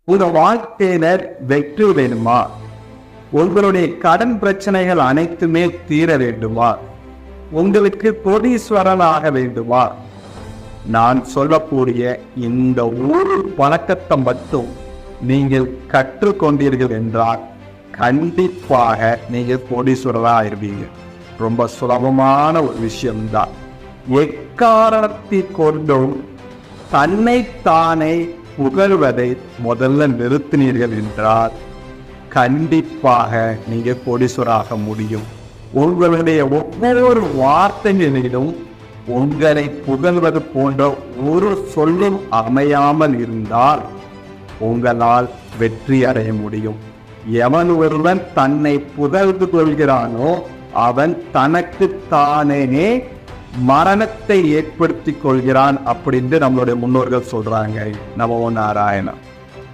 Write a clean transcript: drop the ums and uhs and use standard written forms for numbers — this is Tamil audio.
உங்க வாழ்க்கையில வெற்றி வேணுமா? உங்களுடைய கடன் பிரச்சனைகள் அனைத்துமே தீர வேண்டுமா? உங்களுக்கு கோடீஸ்வரனாக வேண்டுமா? நான் சொல்லக்கூடிய இந்த ஒரு பழக்கத்தை மட்டும் நீங்கள் கற்றுக்கொண்டீர்கள் என்றால் கண்டிப்பாக நீங்கள் கோடீஸ்வரராக ஆயிருவீங்க. ரொம்ப சுலபமான ஒரு விஷயம்தான். எக்காரணத்தை கொண்டும் தன்னைத்தானே புகழ்வதை முதல்ல நிறுத்தினீர்கள் என்றால் கண்டிப்பாக நீங்க கோடீஸ்வரராக முடியும். உங்களுடைய ஒவ்வொரு வார்த்தைகளிலும் உங்களை புகழ்வது போன்ற ஒரு சொல்லும் அமையாமல் இருந்தால் உங்களால் வெற்றி அடைய முடியும். எவன் ஒருவன் தன்னை புகழ்ந்து கொள்கிறானோ அவன் தனக்கு தானே மரணத்தை ஏற்படுத்திக் கொள்கிறான் அப்படின்னு நம்மளுடைய முன்னோர்கள் சொல்றாங்க. நமோ நாராயணன்.